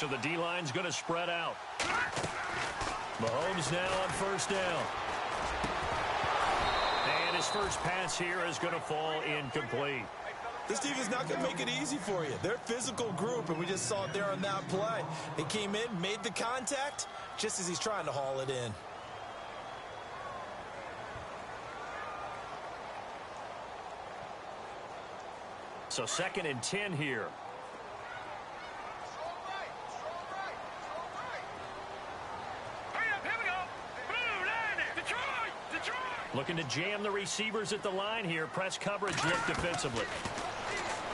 So the D-line's going to spread out. Mahomes now on first down. And his first pass here is going to fall incomplete. This defense is not going to make it easy for you. They're a physical group, and we just saw it there on that play. He came in, made the contact, just as he's trying to haul it in. So 2nd and 10 here. Looking to jam the receivers at the line here. Press coverage look defensively.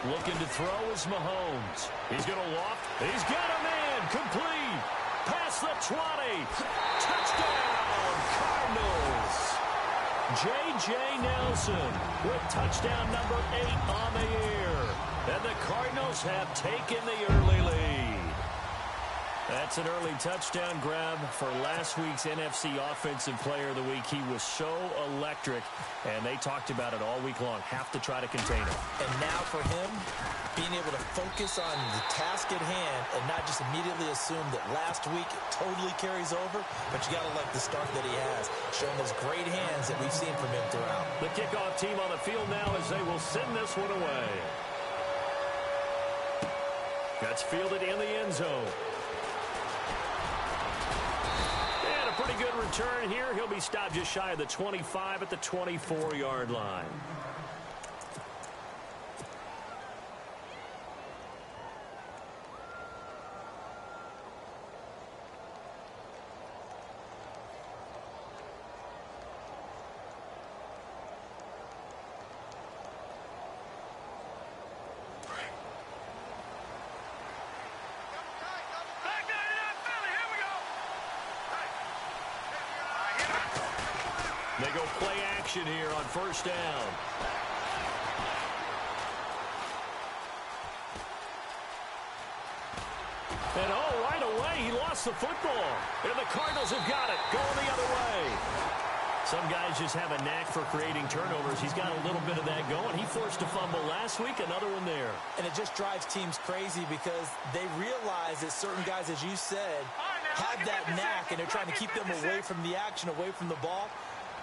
Looking to throw is Mahomes. He's going to loft. He's got him in. Complete. Past the 20. Touchdown, Cardinals. J.J. Nelson with touchdown number 8 on the year. And the Cardinals have taken the early lead. That's an early touchdown grab for last week's NFC Offensive Player of the Week. He was so electric, and they talked about it all week long. Have to try to contain him. And now for him, being able to focus on the task at hand and not just immediately assume that last week it totally carries over, but you got to like the start that he has, showing those great hands that we've seen from him throughout. The kickoff team on the field now as they will send this one away. That's fielded in the end zone. Pretty good return here. He'll be stopped just shy of the 25 at the 24-yard line. They go play action here on first down. And right away, he lost the football. And the Cardinals have got it, going the other way. Some guys just have a knack for creating turnovers. He's got a little bit of that going. He forced a fumble last week, another one there. And it just drives teams crazy because they realize that certain guys, as you said, have that knack, and they're trying to keep them away from the action, away from the ball.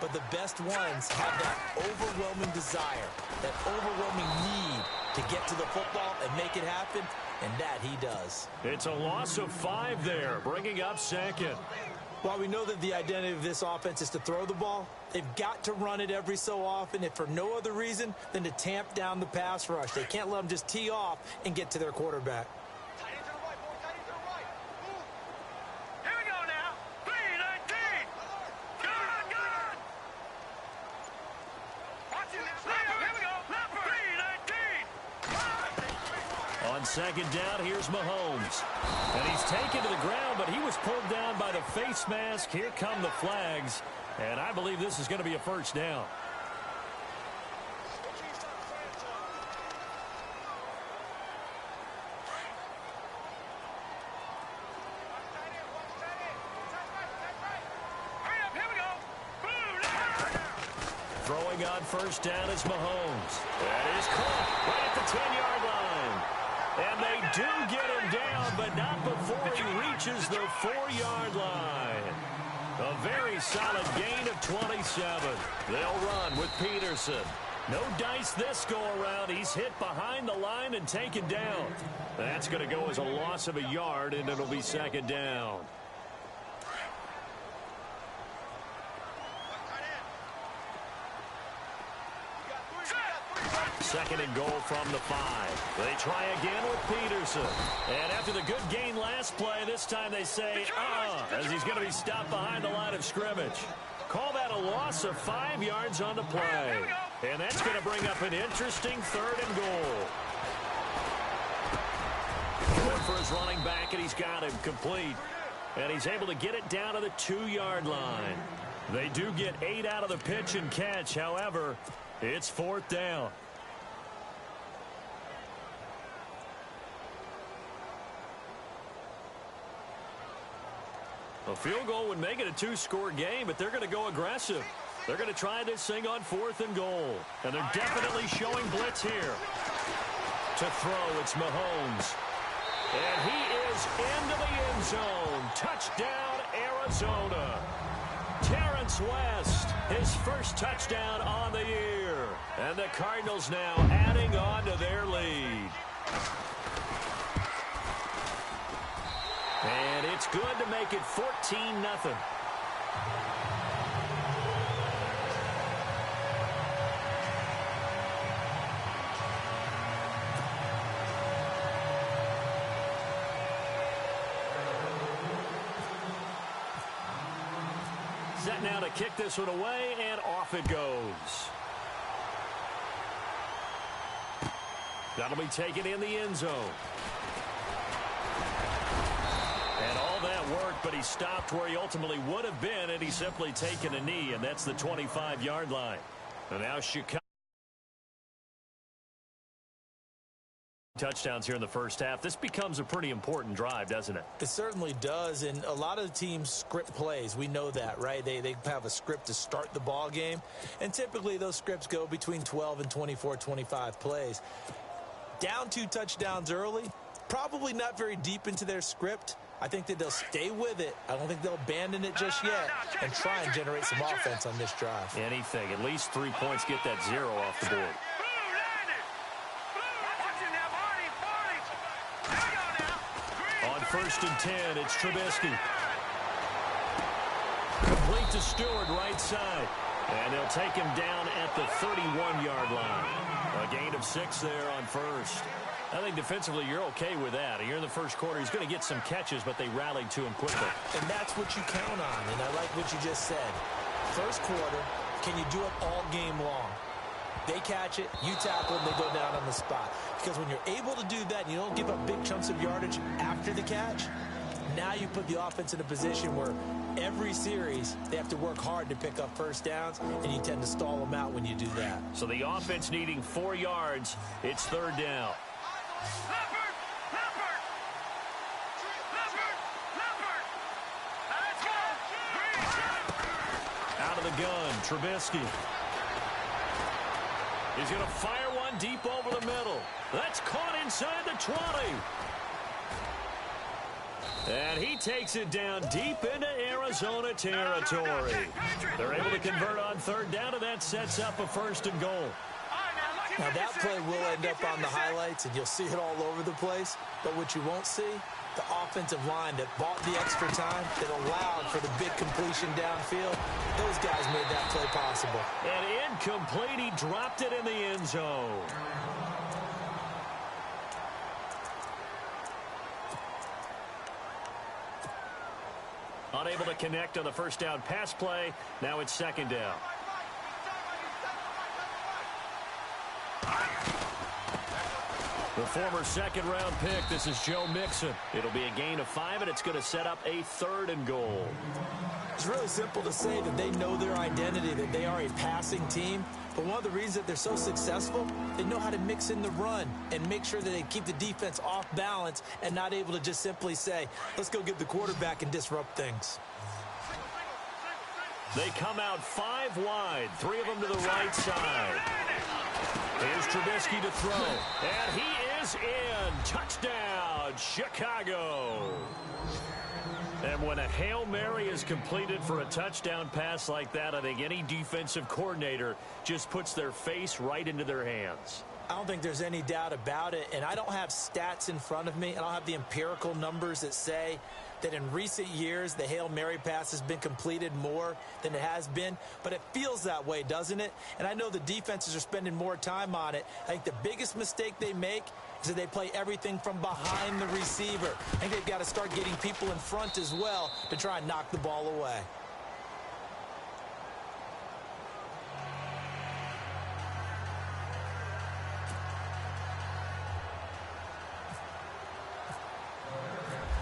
But the best ones have that overwhelming desire, that overwhelming need to get to the football and make it happen, and that he does. It's a loss of 5 there, bringing up 2nd. While we know that the identity of this offense is to throw the ball, they've got to run it every so often, if for no other reason than to tamp down the pass rush. They can't let them just tee off and get to their quarterback. On 2nd down, here's Mahomes. And he's taken to the ground, but he was pulled down by the face mask. Here come the flags. And I believe this is going to be a first down. Throwing on first down is Mahomes. That is caught right at the 10-yard line. And they do get him down, but not before he reaches the 4-yard line. A very solid gain of 27. They'll run with Peterson. No dice this go-around. He's hit behind the line and taken down. That's going to go as a loss of a yard, and it'll be 2nd down. 2nd and goal from the 5. They try again with Peterson. And after the good gain last play, this time they say, as he's going to be stopped behind the line of scrimmage. Call that a loss of 5 yards on the play. And that's going to bring up an interesting 3rd and goal. Going for his running back, and he's got him complete. And he's able to get it down to the 2-yard line. They do get 8 out of the pitch and catch. However, it's 4th down. A field goal would make it a 2-score game, but they're going to go aggressive. They're going to try this thing on 4th and goal. And they're definitely showing blitz here. To throw, it's Mahomes. And he is into the end zone. Touchdown, Arizona. Terrence West, his first touchdown on the year. And the Cardinals now adding on to their lead. And it's good to make it 14-0. Set now to kick this one away, and off it goes. That'll be taken in the end zone. And all that worked, but he stopped where he ultimately would have been, and he's simply taken a knee, and that's the 25-yard line. And now Chicago. Touchdowns here in the first half. This becomes a pretty important drive, doesn't it? It certainly does, and a lot of the teams script plays. We know that, right? They have a script to start the ball game, and typically those scripts go between 12 and 24, 25 plays. Down 2 touchdowns early, probably not very deep into their script. I think that they'll stay with it. I don't think they'll abandon it just yet and try and generate some offense on this drive. Anything. At least 3 points, get that 0 off the board. On 1st and 10, it's Trubisky. Complete to Stewart, right side. And they'll take him down at the 31-yard line. A gain of 6 there on 1st. I think defensively you're okay with that. You're in the first quarter. He's going to get some catches, but they rallied to him quickly. And that's what you count on, and I like what you just said. First quarter, can you do it all game long? They catch it, you tackle them, they go down on the spot. Because when you're able to do that and you don't give up big chunks of yardage after the catch, now you put the offense in a position where every series they have to work hard to pick up first downs, and you tend to stall them out when you do that. So the offense needing 4 yards. It's 3rd down. Out of the gun, Trubisky. He's going to fire one deep over the middle. That's caught inside the 20. And he takes it down deep into Arizona territory. They're able to convert on 3rd down, and that sets up a 1st and goal. Now that play will end up on the highlights, and you'll see it all over the place. But what you won't see, the offensive line that bought the extra time, that allowed for the big completion downfield, those guys made that play possible. And incomplete, he dropped it in the end zone. Unable to connect on the 1st down pass play. Now it's 2nd down. The former 2nd-round pick, this is Joe Mixon. It'll be a gain of 5, and it's going to set up a 3rd and goal. It's really simple to say that they know their identity, that they are a passing team. But one of the reasons that they're so successful, they know how to mix in the run and make sure that they keep the defense off balance and not able to just simply say, let's go get the quarterback and disrupt things. They come out 5 wide, 3 of them to the right side. Here's Trubisky to throw, and he is in. Touchdown, Chicago. And when a Hail Mary is completed for a touchdown pass like that, I think any defensive coordinator just puts their face right into their hands. I don't think there's any doubt about it, and I don't have stats in front of me. I don't have the empirical numbers that say that in recent years the Hail Mary pass has been completed more than it has been, but it feels that way, doesn't it? And I know the defenses are spending more time on it. I think the biggest mistake they make is that they play everything from behind the receiver. I think they've got to start getting people in front as well to try and knock the ball away.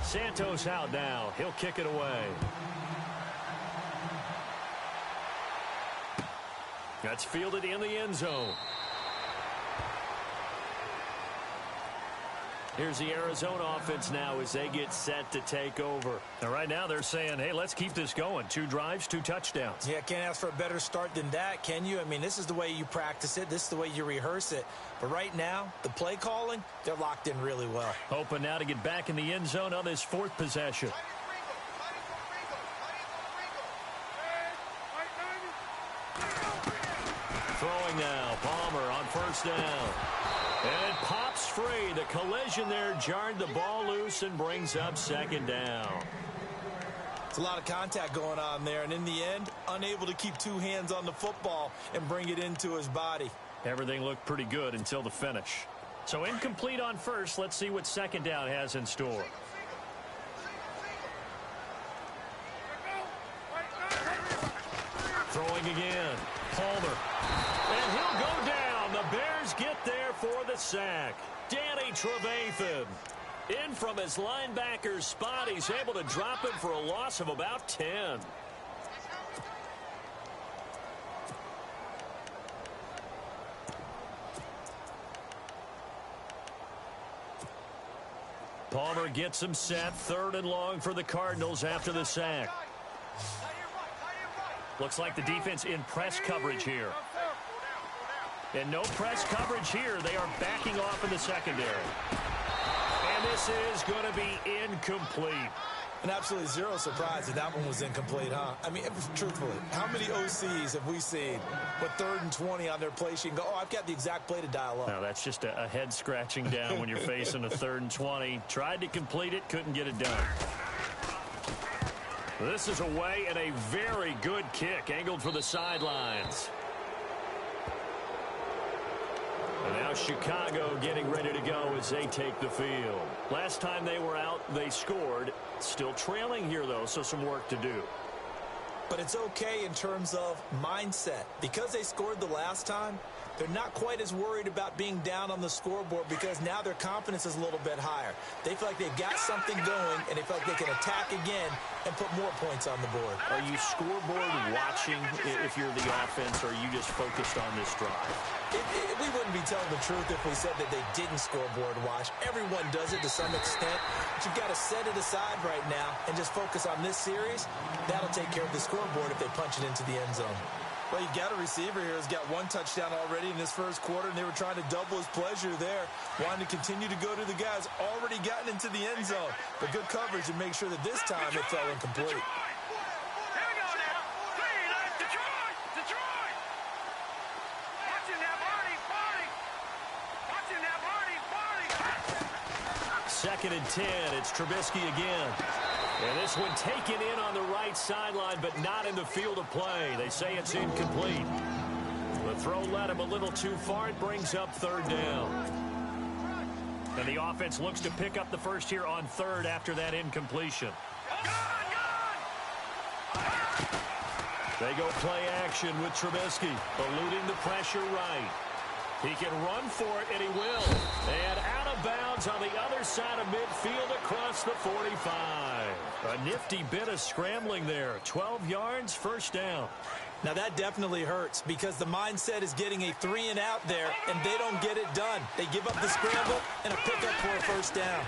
Santos out now. He'll kick it away. That's fielded in the end zone. Here's the Arizona offense now as they get set to take over. And right now they're saying, hey, let's keep this going. 2 drives, 2 touchdowns. Yeah, can't ask for a better start than that, can you? I mean, this is the way you practice it. This is the way you rehearse it. But right now, the play calling, they're locked in really well. Hoping now to get back in the end zone on this 4th possession. Throwing now, Palmer on 1st down. And it pops free. The collision there jarred the ball loose and brings up 2nd down. It's a lot of contact going on there, and in the end, unable to keep 2 hands on the football and bring it into his body. Everything looked pretty good until the finish. So incomplete on 1st. Let's see what 2nd down has in store. Throwing again. Palmer. And he'll go down. The Bears get there for the sack. Danny Trevathan. In from his linebacker's spot. He's able to drop him for a loss of about 10. Palmer gets him set. 3rd and long for the Cardinals after the sack. Looks like the defense in press coverage here. And no press coverage here. They are backing off in the secondary. And this is going to be incomplete. And absolutely zero surprise that that one was incomplete, huh? I mean, truthfully, how many OCs have we seen with 3rd and 20 on their play sheet and go, oh, I've got the exact play to dial up? No, that's just a head scratching down when you're facing a 3rd and 20. Tried to complete it, couldn't get it done. This is away and a very good kick, angled for the sidelines. And now Chicago getting ready to go as they take the field. Last time they were out, they scored. Still trailing here, though, so some work to do. But it's okay in terms of mindset. Because they scored the last time, they're not quite as worried about being down on the scoreboard because now their confidence is a little bit higher. They feel like they've got something going, and they feel like they can attack again and put more points on the board. Are you scoreboard watching if you're the offense, or are you just focused on this drive? We wouldn't be telling the truth if we said that they didn't scoreboard watch. Everyone does it to some extent. But you've got to set it aside right now and just focus on this series. That'll take care of the scoreboard if they punch it into the end zone. Well, you got a receiver here who's got 1 touchdown already in this 1st quarter, and they were trying to double his pleasure there, wanting to continue to go to the guys already gotten into the end zone. But good coverage and make sure that this time it fell incomplete. Second and 10. It's Trubisky again. And this one taken in on the right sideline, but not in the field of play. They say it's incomplete. The throw led him a little too far. It brings up 3rd down. And the offense looks to pick up the first here on 3rd after that incompletion. They go play action with Trubisky, eluding the pressure right. He can run for it, and he will. And out of bounds on the other side of midfield across the 45. A nifty bit of scrambling there. 12 yards, 1st down. Now that definitely hurts because the mindset is getting a 3 and out there, and they don't get it done. They give up the scramble and a pickup for a 1st down.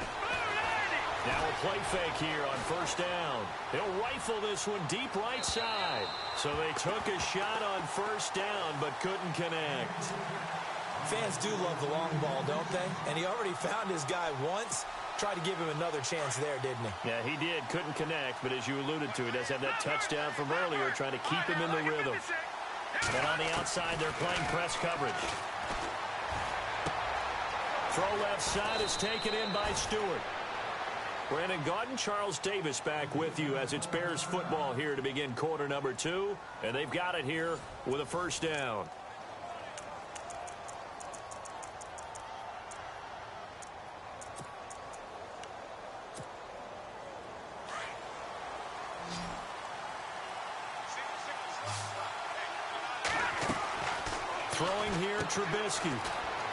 Now a play fake here on 1st down. They'll rifle this one deep right side. So they took a shot on 1st down but couldn't connect. Fans do love the long ball, don't they? And he already found his guy once. Tried to give him another chance there, didn't he? Yeah, he did. Couldn't connect, but as you alluded to, he does have that touchdown from earlier, trying to keep him in the rhythm. And on the outside, they're playing press coverage. Throw left side is taken in by Stewart. Brandon Gaudin, Charles Davis back with you as it's Bears football here to begin quarter number 2. And they've got it here with a 1st down. Throwing here, Trubisky.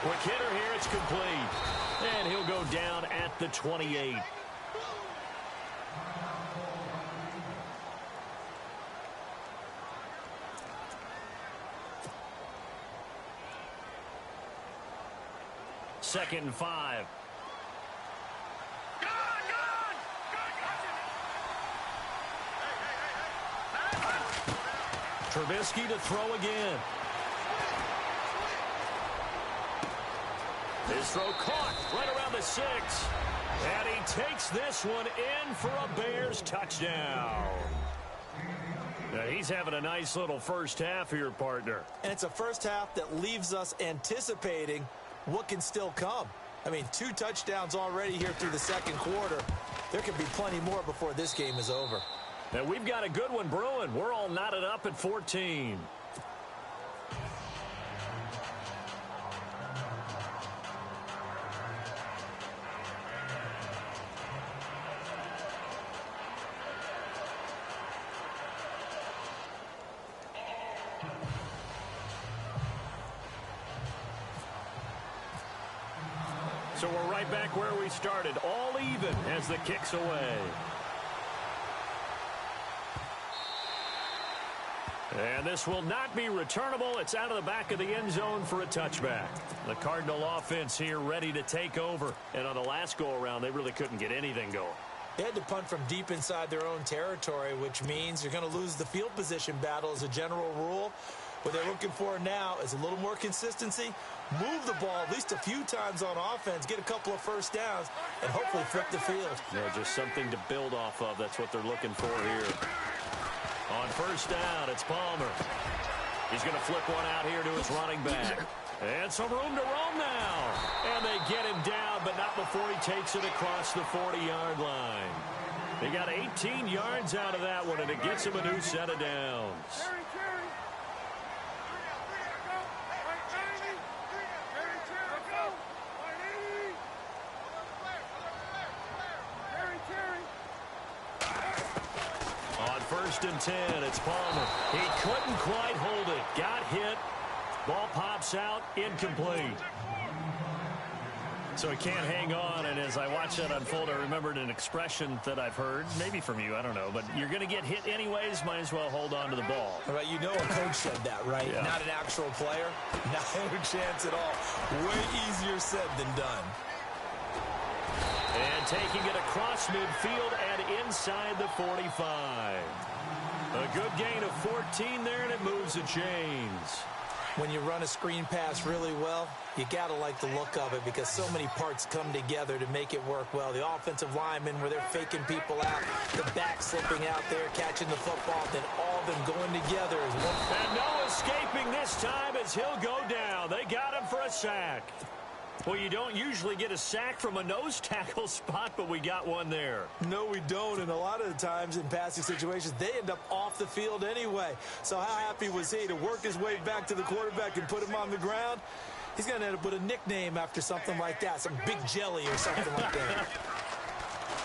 Quick hitter here, it's complete. And he'll go down at the 28. Second and 5. Trubisky to throw again. His throw caught right around the 6. And he takes this one in for a Bears touchdown. Now he's having a nice little first half here, partner. And it's a first half that leaves us anticipating what can still come. I mean, 2 touchdowns already here through the second quarter. There could be plenty more before this game is over. Now we've got a good one brewing. We're all knotted up at 14. So we're right back where we started, all even as the kick's away. And this will not be returnable. It's out of the back of the end zone for a touchback. The Cardinal offense here ready to take over. And on the last go-around, they really couldn't get anything going. They had to punt from deep inside their own territory, which means you're going to lose the field position battle as a general rule. What they're looking for now is a little more consistency, move the ball at least a few times on offense, get a couple of first downs, and hopefully flip the field. Yeah, just something to build off of. That's what they're looking for here. On first down, it's Palmer. He's going to flip one out here to his running back. And some room to roam now. And they get him down, but not before he takes it across the 40-yard line. They got 18 yards out of that one, and it gets him a new set of downs. First and 10, it's Palmer. He couldn't quite hold it. Got hit. Ball pops out, incomplete. So he can't hang on, and as I watched that unfold, I remembered an expression that I've heard, maybe from you, I don't know, but you're going to get hit anyways, might as well hold on to the ball. Right, you know a coach said that, right? Yeah. Not an actual player. Not a chance at all. Way easier said than done. And taking it across midfield and inside the 45. A good gain of 14 there, and it moves the chains. When you run a screen pass really well, you got to like the look of it because so many parts come together to make it work well. The offensive linemen, where they're faking people out, the back slipping out there, catching the football, then all of them going together as one. And no escaping this time as he'll go down. They got him for a sack. Well, you don't usually get a sack from a nose tackle spot, but we got one there. No, we don't, and a lot of the times in passing situations, they end up off the field anyway. So how happy was he to work his way back to the quarterback and put him on the ground? He's going to end up with a nickname after something like that, some Big Jelly or something like that.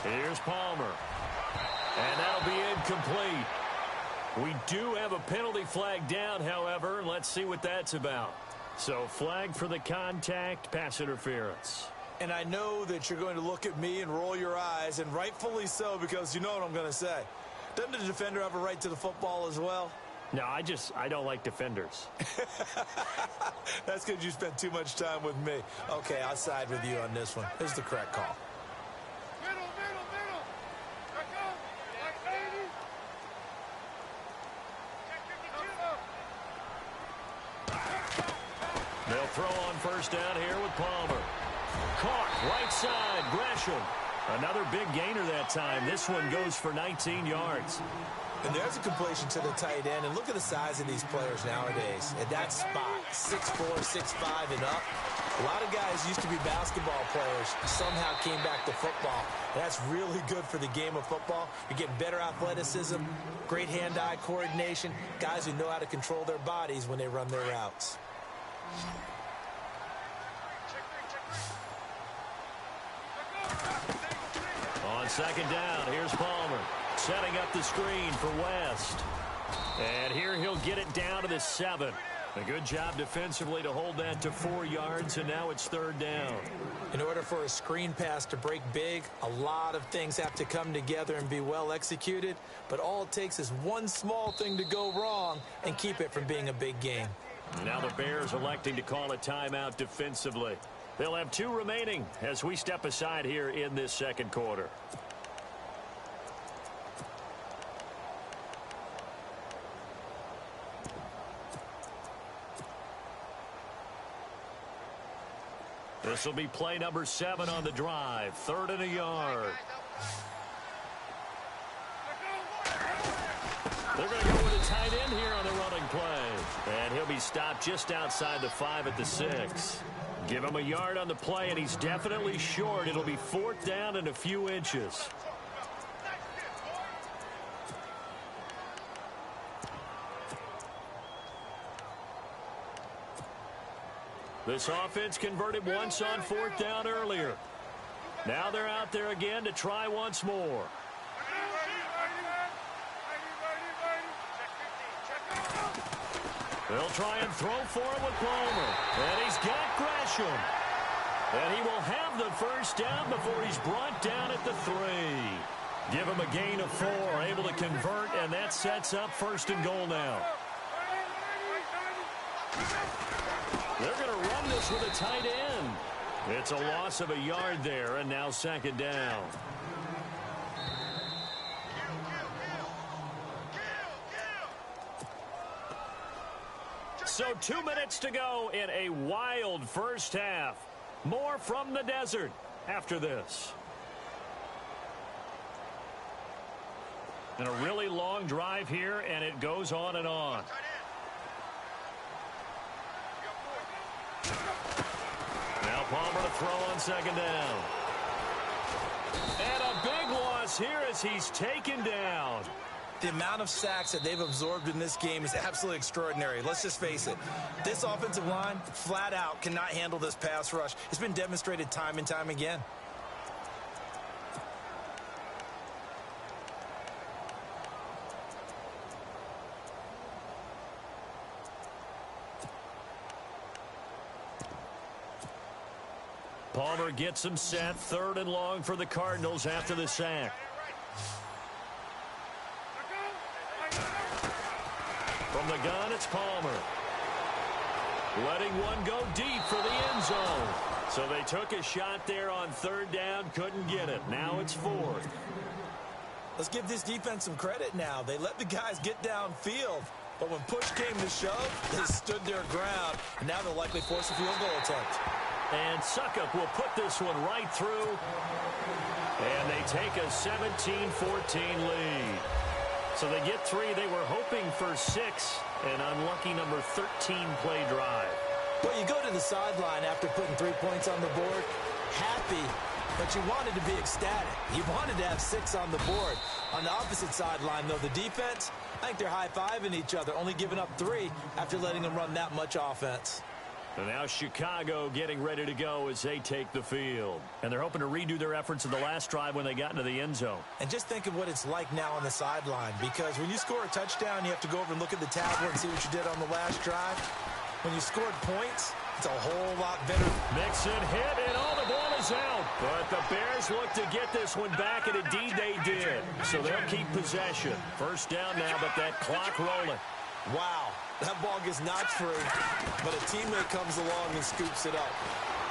Here's Palmer. And that'll be incomplete. We do have a penalty flag down, however. Let's see what that's about. So flag for the contact, pass interference. And I know that you're going to look at me and roll your eyes, and rightfully so, because you know what I'm going to say. Doesn't the defender have a right to the football as well? No, I don't like defenders. That's because you spent too much time with me. Okay, I'll side with you on this one. This is the correct call. They'll throw on first down here with Palmer. Caught, right side, Gresham. Another big gainer that time. This one goes for 19 yards. And there's a completion to the tight end. And look at the size of these players nowadays. At that spot, 6'4", 6'5", and up. A lot of guys used to be basketball players, somehow came back to football. And that's really good for the game of football. You're getting better athleticism, great hand-eye coordination, guys who know how to control their bodies when they run their routes. On second down, here's Palmer. Setting up the screen for West. And here he'll get it down to the 7. A good job defensively to hold that to 4 yards, and now it's third down. In order for a screen pass to break big, a lot of things have to come together and be well executed, but all it takes is one small thing to go wrong and keep it from being a big game. Now the Bears electing to call a timeout defensively. They'll have 2 remaining as we step aside here in this second quarter. This will be play number 7 on the drive. 3rd and a yard. They're going to go with a tight end here on the running play. And he'll be stopped just outside the 5 at the 6. Give him a yard on the play, and he's definitely short. It'll be 4th down and a few inches. This offense converted once on 4th down earlier. Now they're out there again to try once more. They'll try and throw for it with Palmer. And he's got Gresham. And he will have the first down before he's brought down at the 3. Give him a gain of 4, able to convert, and that sets up 1st and goal now. They're going to run this with a tight end. It's a loss of a yard there, and now 2nd down. So 2 minutes to go in a wild first half. More from the desert after this. And a really long drive here, and it goes on and on. Now Palmer to throw on 2nd down. And a big loss here as he's taken down. The amount of sacks that they've absorbed in this game is absolutely extraordinary. Let's just face it. This offensive line, flat out, cannot handle this pass rush. It's been demonstrated time and time again. Palmer gets him set. 3rd and long for the Cardinals after the sack. From the gun, it's Palmer. Letting one go deep for the end zone. So they took a shot there on 3rd down, couldn't get it. Now it's 4th. Let's give this defense some credit now. They let the guys get downfield. But when push came to shove, they stood their ground. And now they'll likely force a field goal attempt. And Suckup will put this one right through. And they take a 17-14 lead. So they get 3. They were hoping for 6. An unlucky number 13 play drive. Well, you go to the sideline after putting 3 points on the board, happy, but you wanted to be ecstatic. You wanted to have 6 on the board. On the opposite sideline, though, the defense, I think they're high-fiving each other, only giving up 3 after letting them run that much offense. And now Chicago getting ready to go as they take the field. And they're hoping to redo their efforts in the last drive when they got into the end zone. And just think of what it's like now on the sideline, because when you score a touchdown, you have to go over and look at the tablet and see what you did on the last drive. When you scored points, it's a whole lot better. Mixon hit, and all the ball is out. But the Bears look to get this one back, and indeed they did. So they'll keep possession. 1st down now, but that clock rolling. Wow, that ball gets knocked free, but a teammate comes along and scoops it up.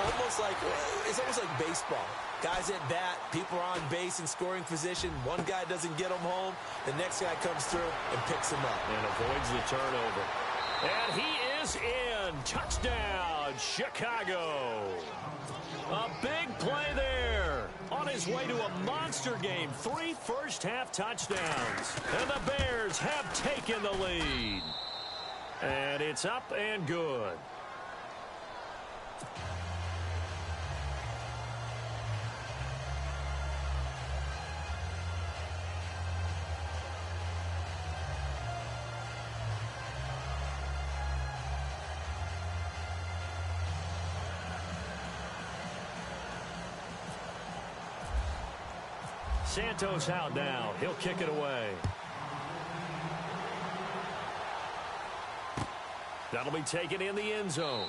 It's almost like baseball. Guys at bat, people are on base in scoring position. One guy doesn't get them home. The next guy comes through and picks him up. And avoids the turnover. And he is in. Touchdown, Chicago. A big play there. On his way to a monster game. 3 first-half touchdowns. And the Bears have taken the lead. And it's up and good. Santos out now. He'll kick it away. That'll be taken in the end zone.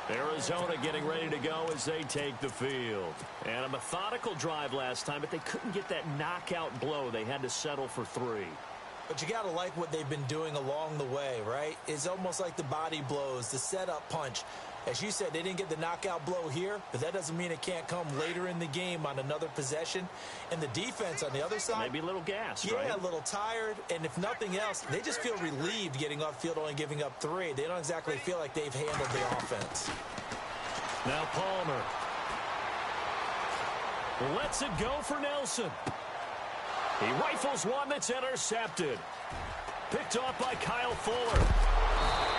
Arizona getting ready to go as they take the field. And a methodical drive last time, but they couldn't get that knockout blow. They had to settle for 3. But you got to like what they've been doing along the way, right? It's almost like the body blows, the setup punch. As you said, they didn't get the knockout blow here, but that doesn't mean it can't come later in the game on another possession. And the defense on the other side, maybe a little gassed, yeah, right? a little tired. And if nothing else, they just feel relieved getting off field, only giving up 3. They don't exactly feel like they've handled the offense. Now Palmer lets it go for Nelson. He rifles one that's intercepted. Picked off by Kyle Fuller.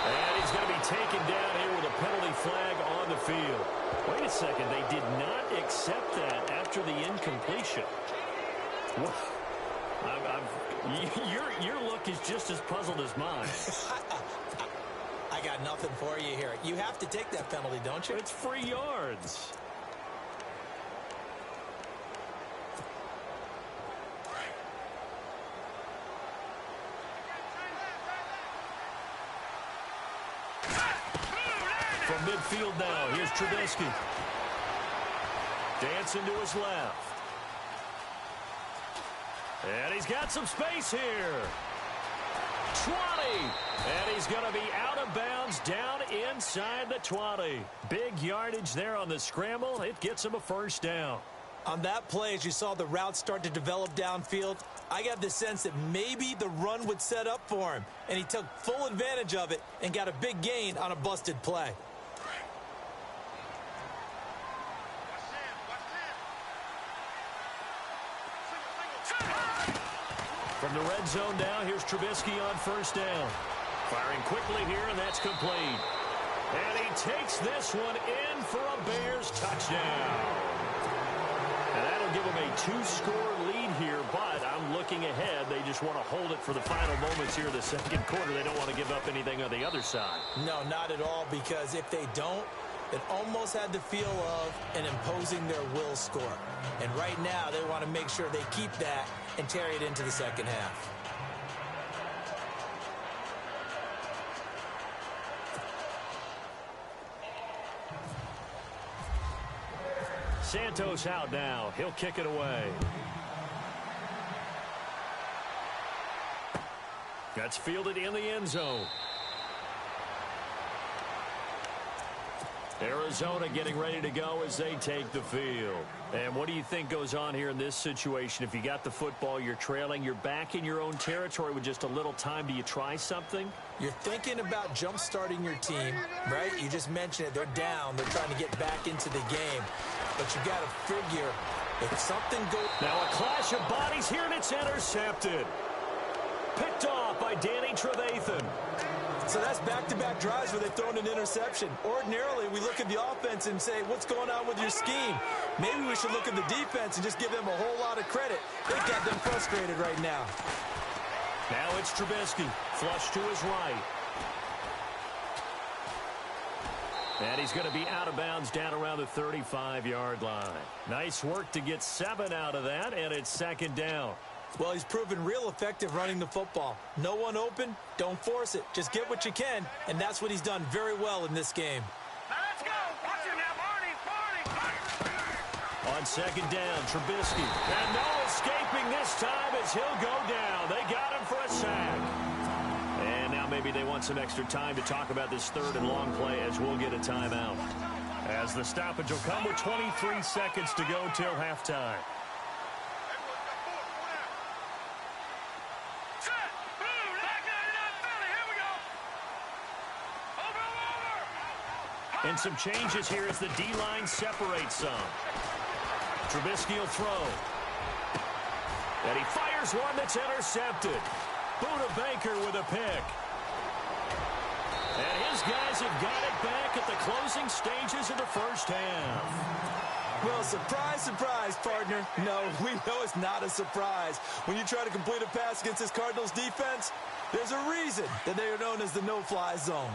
And he's going to be taken down here with a penalty flag on the field. Wait a second. They did not accept that after the incompletion. Your look is just as puzzled as mine. I got nothing for you here. You have to take that penalty, don't you? It's free yards. From midfield now, here's Trubisky. Dancing to his left. And he's got some space here. 20. And he's going to be out of bounds down inside the 20. Big yardage there on the scramble. It gets him a first down. On that play, as you saw the route start to develop downfield, I got the sense that maybe the run would set up for him. And he took full advantage of it and got a big gain on a busted play. From the red zone now, here's Trubisky on first down. Firing quickly here, and that's complete. And he takes this one in for a Bears touchdown. And that'll give him a 2-score lead here, but I'm looking ahead. They just want to hold it for the final moments here in the second quarter. They don't want to give up anything on the other side. No, not at all, because if they don't, it almost had the feel of an imposing their will score. And right now, they want to make sure they keep that and carry it into the second half. Santos out now. He'll kick it away. That's fielded in the end zone. Arizona getting ready to go as they take the field. And what do you think goes on here in this situation? If you got the football, you're trailing, you're back in your own territory with just a little time. Do you try something? You're thinking about jump-starting your team, right? You just mentioned it. They're down. They're trying to get back into the game. But you got to figure if something goes... Now a clash of bodies here, and it's intercepted. Picked off by Danny Trevathan. So that's back-to-back drives where they've thrown an interception. Ordinarily, we look at the offense and say, what's going on with your scheme? Maybe we should look at the defense and just give them a whole lot of credit. They've got them frustrated right now. Now it's Trubisky, flush to his right. And he's going to be out of bounds down around the 35-yard line. Nice work to get 7 out of that, and it's second down. Well, he's proven real effective running the football. No one open, don't force it. Just get what you can, and that's what he's done very well in this game. Now let's go. Watch it now, Barney. On second down, Trubisky. And no escaping this time as he'll go down. They got him for a sack. And now maybe they want some extra time to talk about this third and long play as we'll get a timeout. As the stoppage will come with 23 seconds to go till halftime. And some changes here as the D-line separates some. Trubisky will throw. And he fires one that's intercepted. Buda Baker with a pick. And his guys have got it back at the closing stages of the first half. Well, surprise, surprise, partner. No, we know it's not a surprise. When you try to complete a pass against this Cardinals defense, there's a reason that they are known as the no-fly zone.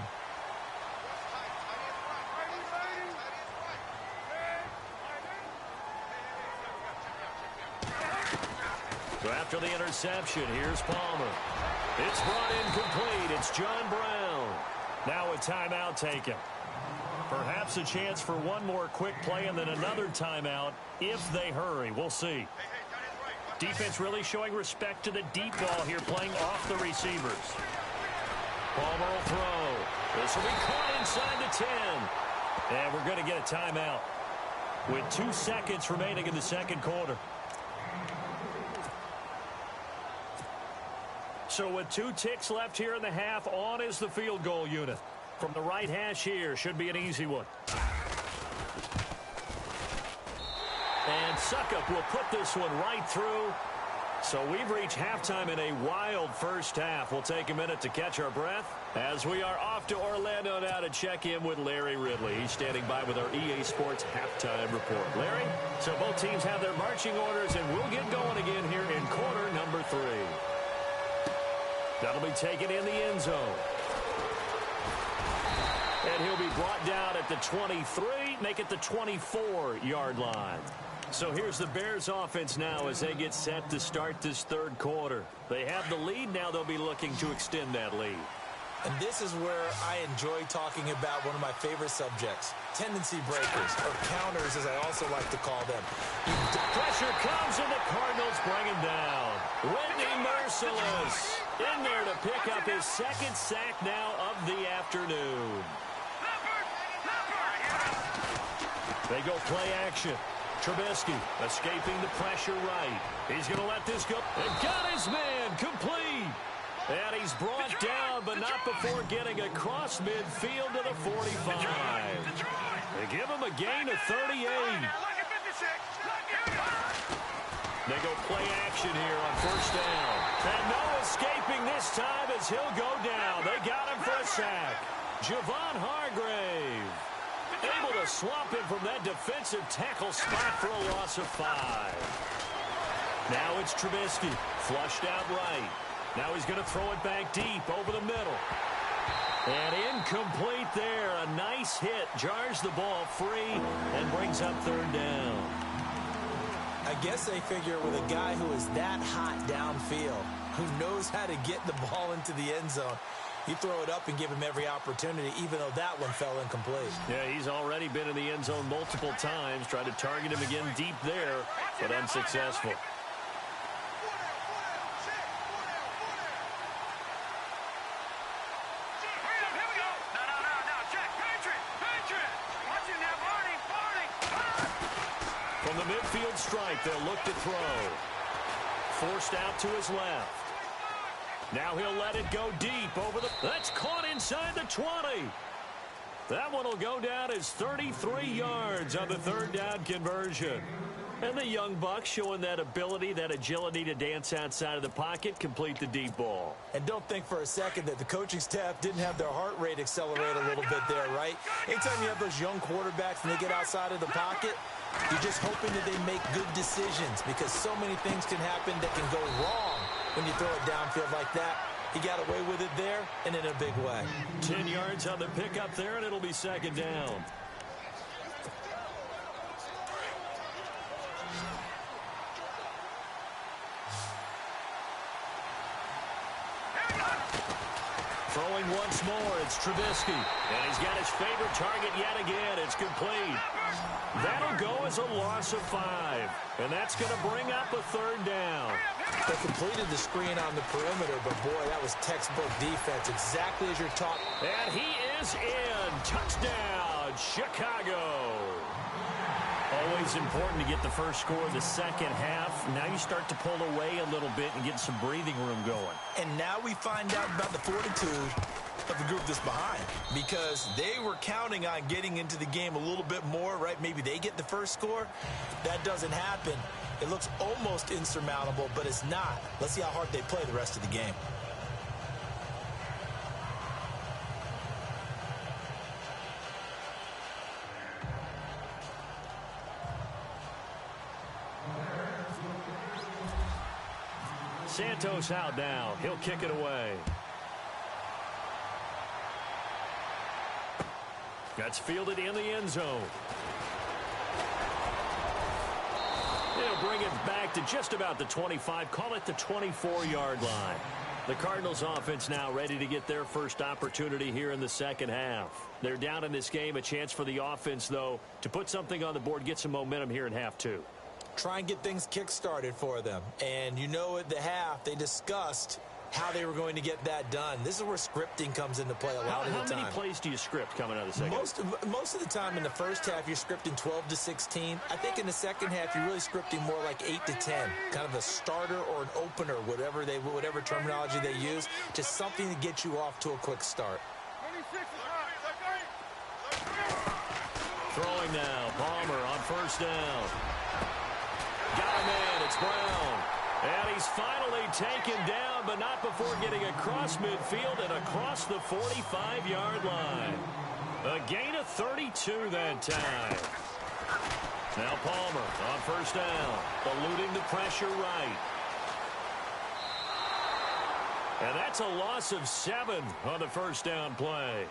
So after the interception, here's Palmer. It's brought in complete. It's John Brown. Now a timeout taken. Perhaps a chance for one more quick play and then another timeout if they hurry. We'll see. Defense really showing respect to the deep ball here, playing off the receivers. Palmer will throw. This will be caught inside the 10. And we're going to get a timeout with 2 seconds remaining in the second quarter. So with 2 ticks left here in the half, on is the field goal unit. From the right hash here, should be an easy one. And Suckup will put this one right through. So we've reached halftime in a wild first half. We'll take a minute to catch our breath as we are off to Orlando now to check in with Larry Ridley. He's standing by with our EA Sports halftime report. Larry, so both teams have their marching orders, and we'll get going again here in quarter number 3. That'll be taken in the end zone. And he'll be brought down at the 23, make it the 24-yard line. So here's the Bears offense now as they get set to start this third quarter. They have the lead. Now they'll be looking to extend that lead. And this is where I enjoy talking about one of my favorite subjects, tendency breakers, or counters as I also like to call them. Pressure comes and the Cardinals bring him down. Whitney Merciless in there to pick up his second sack now of the afternoon. They go play action. Trubisky escaping the pressure right. He's going to let this go. And got his man complete. And he's brought down, but not before getting across midfield to the 45. They give him a gain of 38. They go play action here on first down. And no escaping this time as he'll go down. They got him for a sack. Javon Hargrave able to swamp him from that defensive tackle spot for a loss of 5. Now it's Trubisky, flushed out right. Now he's going to throw it back deep over the middle. And incomplete there. A nice hit. Jars the ball free and brings up third down. I guess they figure with a guy who is that hot downfield, who knows how to get the ball into the end zone, you throw it up and give him every opportunity, even though that one fell incomplete. Yeah, he's already been in the end zone multiple times. Tried to target him again deep there, but unsuccessful. From the midfield stripe, they'll look to throw. Forced out to his left. Now he'll let it go deep over the... That's caught inside the 20. That one will go down as 33 yards on the third down conversion. And the young buck showing that ability, that agility to dance outside of the pocket, complete the deep ball. And don't think for a second that the coaching staff didn't have their heart rate accelerate a little bit there, right? Anytime you have those young quarterbacks and they get outside of the pocket, you're just hoping that they make good decisions because so many things can happen that can go wrong when you throw it downfield like that. He got away with it there and in a big way. 10 yards on the pickup there, and it'll be second down. Throwing once more, it's Trubisky. And he's got his favorite target yet again. It's complete. That'll go as a loss of 5. And that's going to bring up a third down. They completed the screen on the perimeter, but boy, that was textbook defense, exactly as you're taught. And he is in. Touchdown, Chicago. Always important to get the first score of the second half. Now you start to pull away a little bit and get some breathing room going. And now we find out about the fortitude of the group that's behind, because they were counting on getting into the game a little bit more, right? Maybe they get the first score. That doesn't happen. It looks almost insurmountable, but it's not. Let's see how hard they play the rest of the game. Santos out now. He'll kick it away. That's fielded in the end zone. He'll bring it back to just about the 25. Call it the 24-yard line. The Cardinals offense now ready to get their first opportunity here in the second half. They're down in this game. A chance for the offense, though, to put something on the board, get some momentum here in half two. Try and get things kick-started for them. And you know at the half, they discussed how they were going to get that done. This is where scripting comes into play a lot of the time. How many plays do you script coming out of the second? Most of the time in the first half, you're scripting 12 to 16. I think in the second half, you're really scripting more like 8 to 10. Kind of a starter or an opener, whatever terminology they use. Just something to get you off to a quick start. Throwing now, Palmer on first down. Got him in, it's Brown. And he's finally taken down, but not before getting across midfield and across the 45-yard line. A gain of 32 that time. Now Palmer on first down, eluding the pressure right. And that's a loss of 7 on the first down play.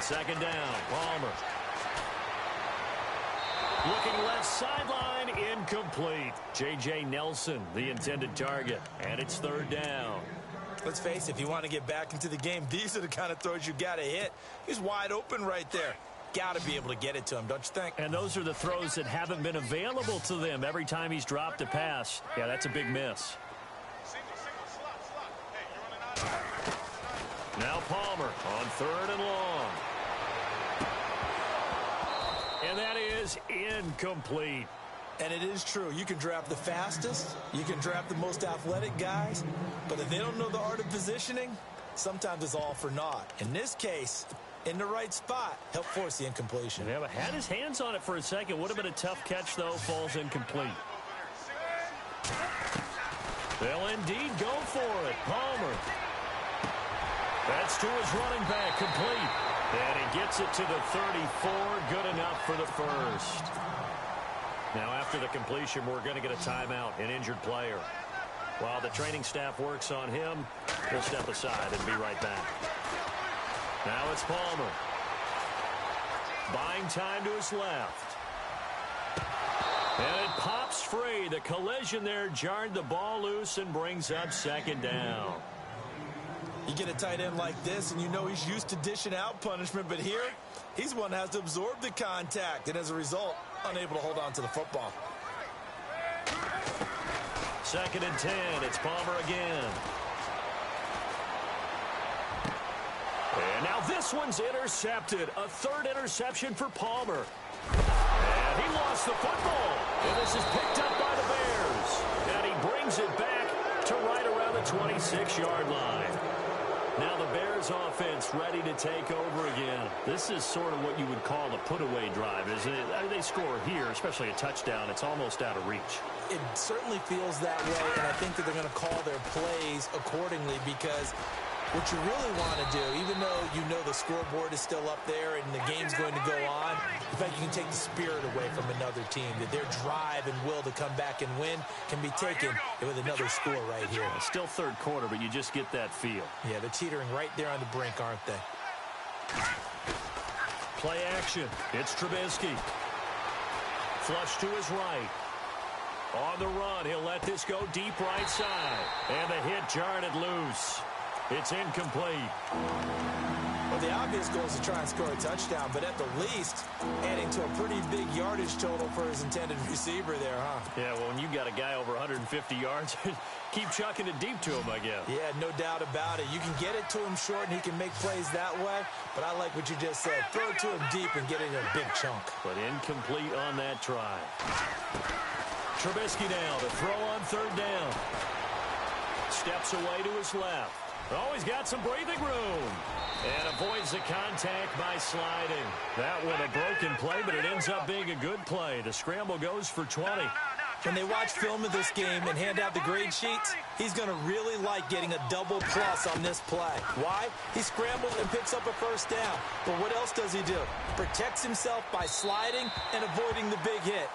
Second down, Palmer. Looking left sideline, incomplete. J.J. Nelson, the intended target, and it's third down. Let's face it, if you want to get back into the game, these are the kind of throws you got to hit. He's wide open right there. Got to be able to get it to him, don't you think? And those are the throws that haven't been available to them every time he's dropped a pass. Yeah, that's a big miss. Now Palmer on third and long. And that is incomplete. And it is true. You can draft the fastest. You can draft the most athletic guys. But if they don't know the art of positioning, sometimes it's all for naught. In this case, in the right spot, help force the incompletion. Yeah, but had his hands on it for a second. Would have been a tough catch, though. Falls incomplete. They'll indeed go for it. Palmer. That's to his running back, complete. And he gets it to the 34, good enough for the first. Now after the completion, we're going to get a timeout, an injured player. While the training staff works on him, we'll step aside and be right back. Now it's Palmer. Buying time to his left. And it pops free. The collision there jarred the ball loose and brings up second down. You get a tight end like this, and you know he's used to dishing out punishment, but here, he's one that has to absorb the contact, and as a result, unable to hold on to the football. Second and 10, it's Palmer again. And now this one's intercepted. A third interception for Palmer. And he lost the football. And this is picked up by the Bears. And he brings it back to right around the 26-yard line. Now the Bears offense ready to take over again. This is sort of what you would call a put-away drive, isn't it? I mean, they score here, especially a touchdown. It's almost out of reach. It certainly feels that way, and I think that they're going to call their plays accordingly because what you really want to do, even though you know the scoreboard is still up there and the game's going to go on, in fact, you can take the spirit away from another team, that their drive and will to come back and win can be taken with another score right here. It's still third quarter, but you just get that feel. Yeah, they're teetering right there on the brink, aren't they? Play action. It's Trubisky. Flush to his right. On the run, he'll let this go deep right side. And the hit jarred it loose. It's incomplete. Well, the obvious goal is to try and score a touchdown, but at the least, adding to a pretty big yardage total for his intended receiver there, huh? Yeah, well, when you got a guy over 150 yards, keep chucking it deep to him, I guess. Yeah, no doubt about it. You can get it to him short, and he can make plays that way, but I like what you just said. Throw it to him deep and get it in a big chunk. But incomplete on that try. Trubisky now to throw on third down. Steps away to his left. Oh, he's got some breathing room. And avoids the contact by sliding. That one a broken play, but it ends up being a good play. The scramble goes for 20. When they watch film of this game and hand out the grade sheets, he's going to really like getting a double plus on this play. Why? He scrambles and picks up a first down. But what else does he do? Protects himself by sliding and avoiding the big hit.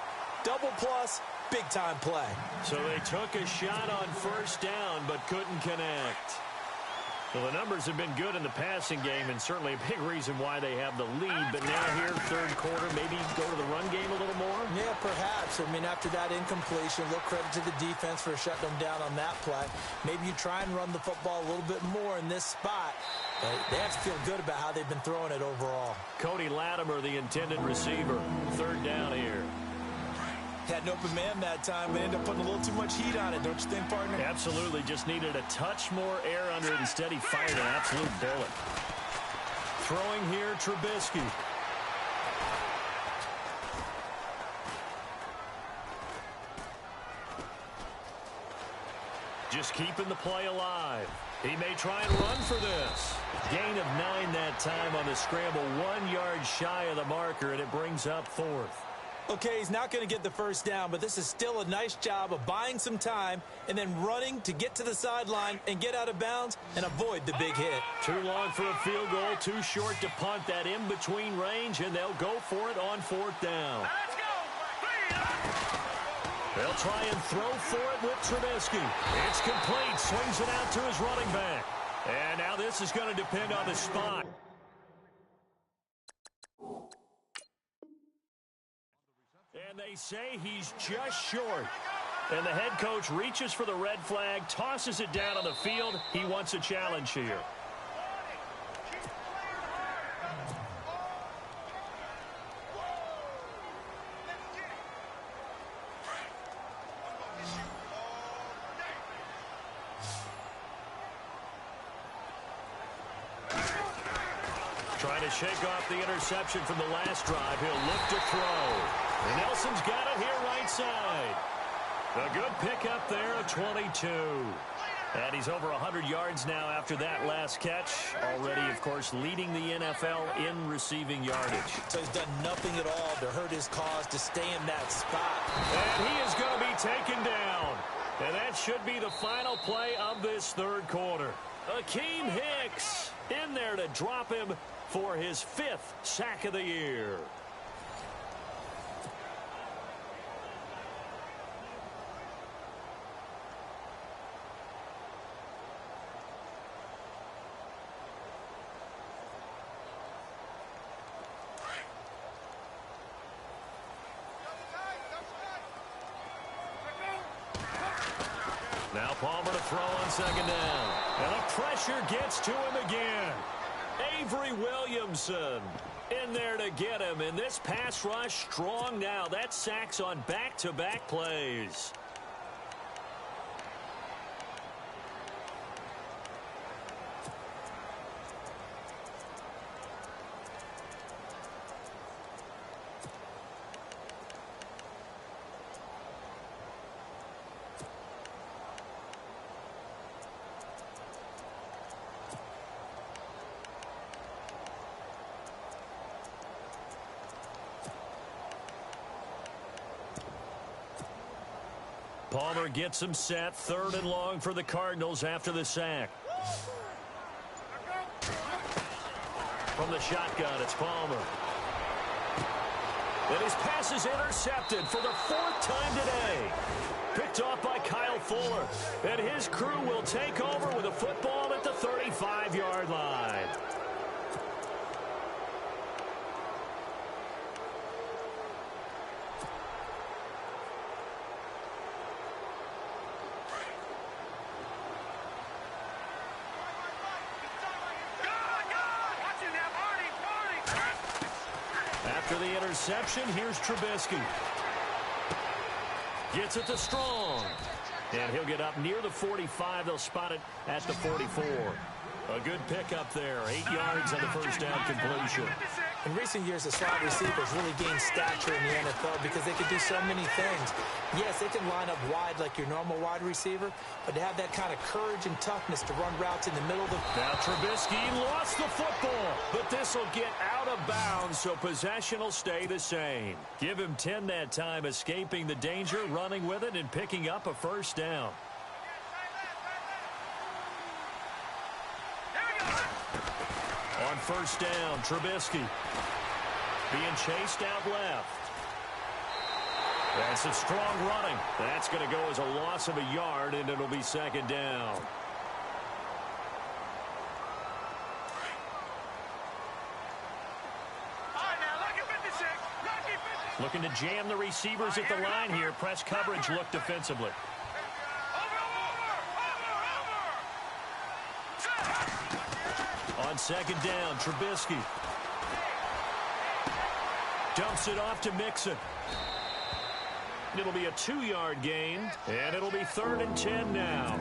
Double plus, big-time play. So they took a shot on first down, but couldn't connect. Well, the numbers have been good in the passing game and certainly a big reason why they have the lead. But now here, third quarter, maybe go to the run game a little more? Yeah, perhaps. I mean, after that incompletion, a little credit to the defense for shutting them down on that play. Maybe you try and run the football a little bit more in this spot. But they have to feel good about how they've been throwing it overall. Cody Latimer, the intended receiver. Third down here. Had an open man that time, but ended up putting a little too much heat on it, don't you think, partner? Absolutely. Just needed a touch more air under it. Instead, he fired an absolute bullet. Throwing here, Trubisky. Just keeping the play alive. He may try and run for this. Gain of 9 that time on the scramble. 1 yard shy of the marker, and it brings up fourth. Okay, he's not going to get the first down, but this is still a nice job of buying some time and then running to get to the sideline and get out of bounds and avoid the big hit. Too long for a field goal, too short to punt. That in-between range, and they'll go for it on fourth down. Let's go. They'll try and throw for it with Trubisky. It's complete. Swings it out to his running back. And now this is going to depend on the spot. And they say he's just short. And the head coach reaches for the red flag, tosses it down on the field. He wants a challenge here. Trying to shake off the interception from the last drive. He'll look to throw. And Nelson's got it here right side. A good pickup there of 22. And he's over 100 yards now after that last catch. Already, of course, leading the NFL in receiving yardage. So he's done nothing at all to hurt his cause to stay in that spot. And he is going to be taken down. And that should be the final play of this third quarter. Akeem Hicks in there to drop him for his 5th sack of the year. Now Palmer to throw on second down. And the pressure gets to him again. Avery Williamson in there to get him. And this pass rush strong now. That sacks on back-to-back plays. Palmer gets him set. 3rd and long for the Cardinals after the sack. From the shotgun, it's Palmer. And his pass is intercepted for the 4th time today. Picked off by Kyle Fuller. And his crew will take over with a football at the 35-yard line. After the interception, here's Trubisky. Gets it to Strong. And he'll get up near the 45. They'll spot it at the 44. A good pickup there. 8 yards on the first down completion. In recent years, the slot receivers really gained stature in the NFL because they could do so many things. Yes, they can line up wide like your normal wide receiver, but to have that kind of courage and toughness to run routes in the middle of the... Now Trubisky lost the football, but this will get out of bounds, so possession will stay the same. Give him 10 that time, escaping the danger, running with it, and picking up a first down. On first down, Trubisky being chased out left. That's a strong running. That's going to go as a loss of a yard, and it'll be second down. Looking to jam the receivers at the line here. Press coverage look defensively. On second down, Trubisky. Dumps it off to Mixon. It'll be a 2-yard gain, and it'll be 3rd and 10 now.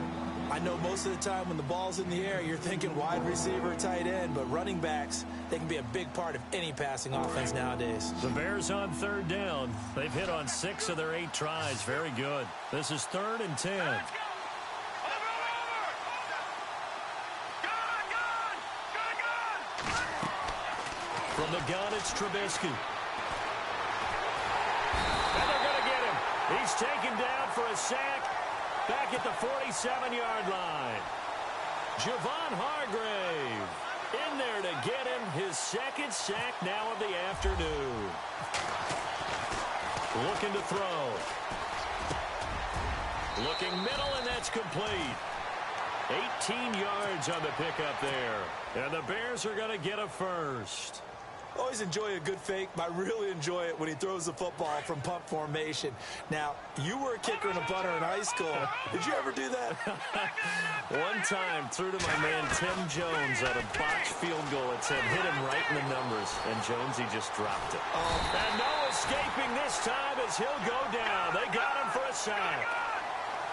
I know most of the time when the ball's in the air, you're thinking wide receiver, tight end, but running backs, they can be a big part of any passing offense nowadays. The Bears on 3rd down. They've hit on 6 of their 8 tries. Very good. This is 3rd and 10. From the gun, it's Trubisky. And they're going to get him. He's taken down for a sack back at the 47-yard line. Javon Hargrave in there to get him his 2nd sack now of the afternoon. Looking to throw. Looking middle, and that's complete. 18 yards on the pickup there. And the Bears are going to get a first. Always enjoy a good fake, but I really enjoy it when he throws the football from punt formation. Now, you were a kicker and a punter in high school. Did you ever do that? One time, threw to my man Tim Jones on a botched field goal. It said hit him right in the numbers, and Jonesy just dropped it. And no escaping this time as he'll go down. They got him for a sack.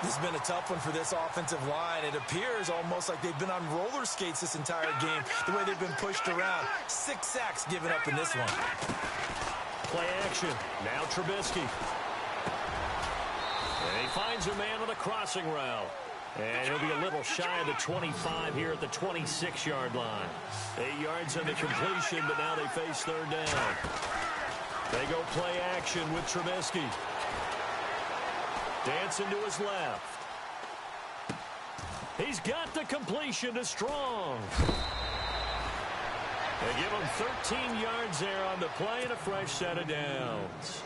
This has been a tough one for this offensive line. It appears almost like they've been on roller skates this entire game, the way they've been pushed around. 6 sacks given up in this one. Play action. Now Trubisky. And he finds a man on the crossing route. And he'll be a little shy of the 25 here at the 26-yard line. 8 yards on the completion, but now they face 3rd down. They go play action with Trubisky. Dancing to his left. He's got the completion to Strong. They give him 13 yards there on the play and a fresh set of downs.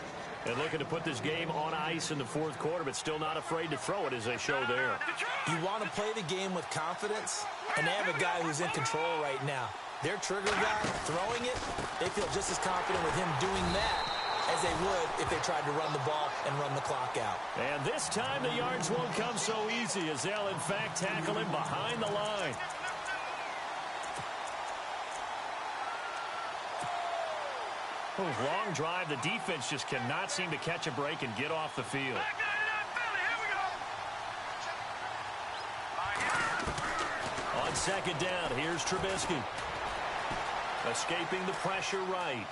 And looking to put this game on ice in the 4th quarter, but still not afraid to throw it as they show there. You want to play the game with confidence, and they have a guy who's in control right now. Their trigger guy throwing it, they feel just as confident with him doing that as they would if they tried to run the ball and run the clock out. And this time the yards won't come so easy as they'll, in fact, tackle him behind the line. Long drive. The defense just cannot seem to catch a break and get off the field. On second down, here's Trubisky. Escaping the pressure right.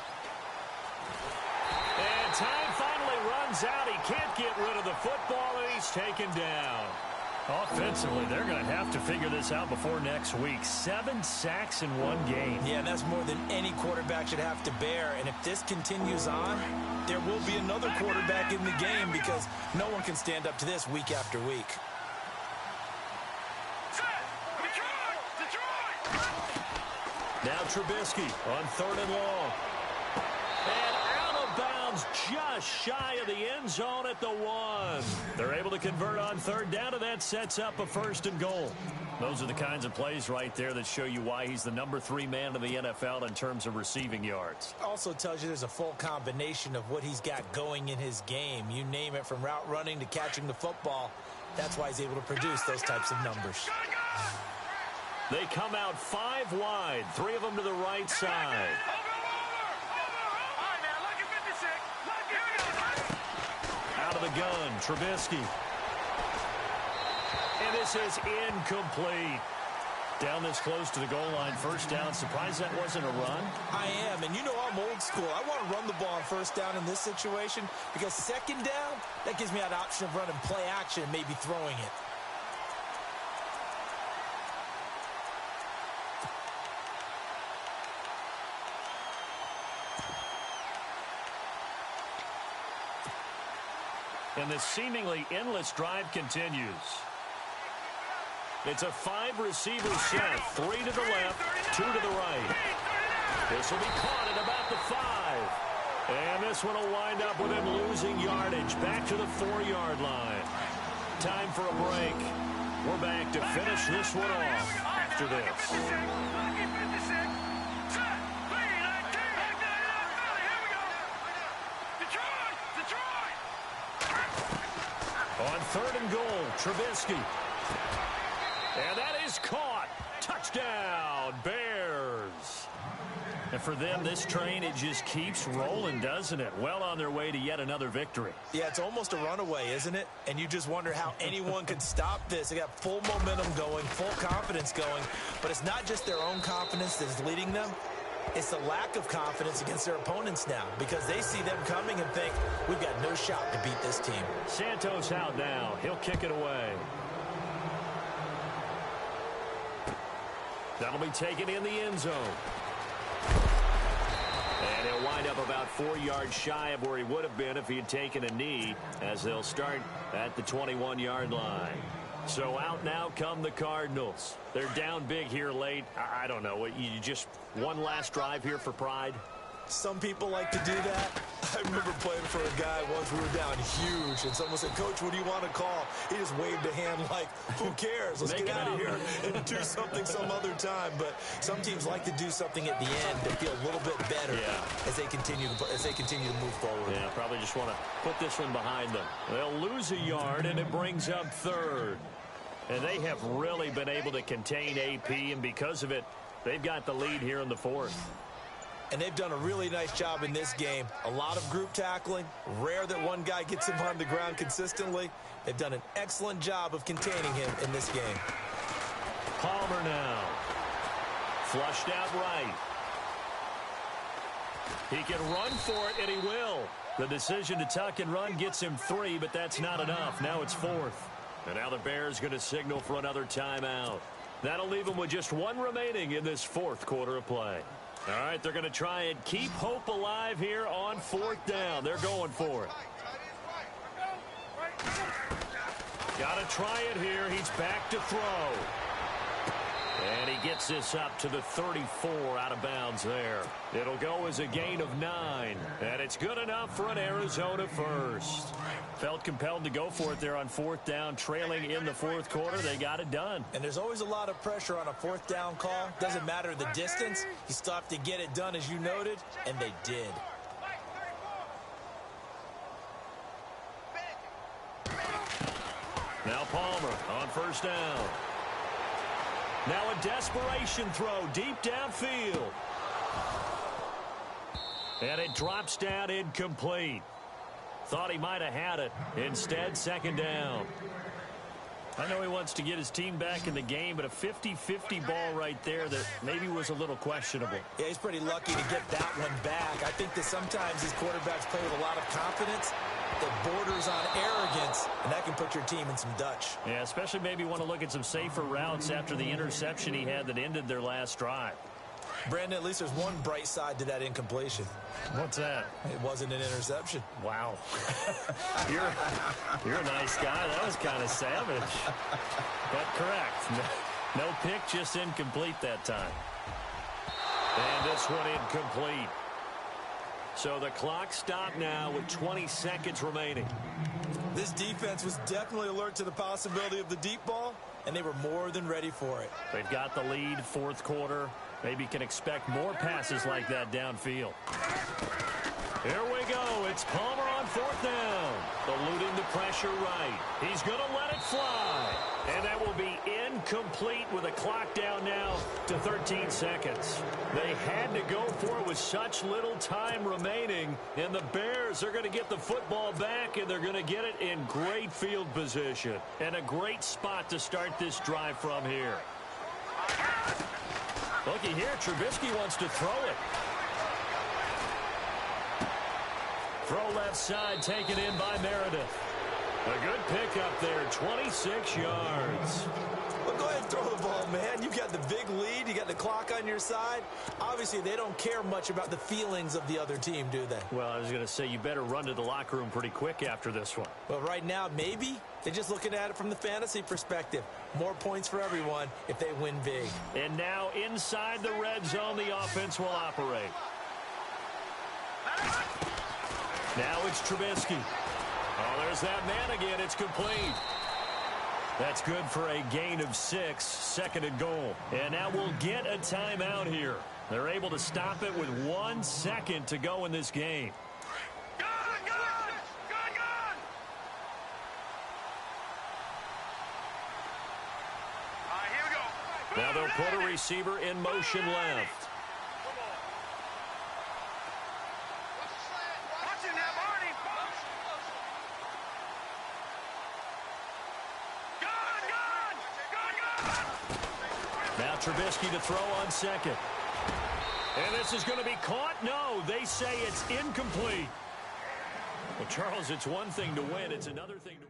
And time finally runs out. He can't get rid of the football, and he's taken down. Offensively, they're going to have to figure this out before next week. 7 sacks in one game. Yeah, that's more than any quarterback should have to bear. And if this continues on, there will be another quarterback in the game because no one can stand up to this week after week. Now Trubisky on 3rd and long. And out of bounds just shy of the end zone at the 1. They're able to convert on 3rd down, and that sets up a 1st and goal. Those are the kinds of plays right there that show you why he's the number 3 man in the NFL in terms of receiving yards. Also tells you there's a full combination of what he's got going in his game. You name it, from route running to catching the football. That's why he's able to produce those types of numbers. They come out 5 wide, 3 of them to the right side. Out of the gun, Trubisky. And this is incomplete. Down this close to the goal line, 1st down. Surprised that wasn't a run? I am, and you know I'm old school. I want to run the ball on 1st down in this situation because 2nd down, that gives me that option of running play action and maybe throwing it. And this seemingly endless drive continues. It's a 5-receiver set. 3 to the left, 2 to the right. This will be caught at about the 5. And this one will wind up with him losing yardage back to the 4-yard line. Time for a break. We're back to finish this one off after this. Detroit! On 3rd and goal, Trubisky. And that is caught. Touchdown, Bears. And for them, this train, it just keeps rolling, doesn't it? Well on their way to yet another victory. Yeah, it's almost a runaway, isn't it? And you just wonder how anyone could stop this. They got full momentum going, full confidence going. But it's not just their own confidence that's leading them. It's the lack of confidence against their opponents now because they see them coming and think, we've got no shot to beat this team. Santos out now. He'll kick it away. That'll be taken in the end zone. And he'll wind up about 4 yards shy of where he would have been if he had taken a knee, as they'll start at the 21-yard line. So out now come the Cardinals. They're down big here late. I don't know. You just one last drive here for pride? Some people like to do that. I remember playing for a guy once. We were down huge, and someone said, Coach, what do you want to call? He just waved a hand like, who cares? Let's get out of here and do something some other time. But some teams like to do something at the end to feel a little bit better as they continue to move forward. Yeah, probably just want to put this one behind them. They'll lose a yard, and it brings up 3rd. And they have really been able to contain AP, and because of it, they've got the lead here in the 4th. And they've done a really nice job in this game. A lot of group tackling. Rare that one guy gets him on the ground consistently. They've done an excellent job of containing him in this game. Palmer now. Flushed out right. He can run for it, and he will. The decision to tuck and run gets him 3, but that's not enough. Now it's 4th. And now the Bears going to signal for another timeout. That'll leave them with just 1 remaining in this 4th quarter of play. All right, they're going to try and keep hope alive here on 4th down. They're going for it. Got to try it here. He's back to throw. And he gets this up to the 34 out of bounds there. It'll go as a gain of 9. And it's good enough for an Arizona first. Felt compelled to go for it there on 4th down, trailing in the 4th quarter. They got it done. And there's always a lot of pressure on a 4th down call. Doesn't matter the distance. You still have to get it done, as you noted, and they did. Now Palmer on 1st down. Now a desperation throw deep downfield. And it drops down incomplete. Thought he might have had it. Instead, 2nd down. I know he wants to get his team back in the game, but a 50-50 ball right there that maybe was a little questionable. Yeah, he's pretty lucky to get that one back. I think that sometimes these quarterbacks play with a lot of confidence that borders on arrogance, and that can put your team in some Dutch. Yeah, especially maybe want to look at some safer routes after the interception he had that ended their last drive. Brandon, at least there's one bright side to that incompletion. What's that? It wasn't an interception. Wow. You're a nice guy. That was kind of savage. But correct. No pick, just incomplete that time. And this one incomplete. So the clock stopped now with 20 seconds remaining. This defense was definitely alert to the possibility of the deep ball, and they were more than ready for it. They've got the lead, 4th quarter. Maybe can expect more passes like that downfield. Here we go. It's Palmer on 4th down. Eluding the pressure right. He's going to let it fly. And that will be incomplete with a clock down now to 13 seconds. They had to go for it with such little time remaining. And the Bears are going to get the football back, and they're going to get it in great field position. And a great spot to start this drive from here. Looky here, Trubisky wants to throw it. Throw left side, taken in by Meredith. A good pickup there, 26 yards. Well, go ahead and throw the ball, man. You got the big lead. You got the clock on your side. Obviously, they don't care much about the feelings of the other team, do they? Well, I was going to say, you better run to the locker room pretty quick after this one. Well, right now, maybe. They're just looking at it from the fantasy perspective. More points for everyone if they win big. And now inside the red zone, the offense will operate. Now it's Trubisky. Oh, there's that man again. It's complete. That's good for a gain of 6, 2nd and goal. And now we'll get a timeout here. They're able to stop it with 1 second to go in this game. Now they'll put a receiver in motion left. Watch it now, Barney. Good. Now Trubisky to throw on second. And this is going to be caught. No, they say it's incomplete. Well, Charles, it's one thing to win. It's another thing to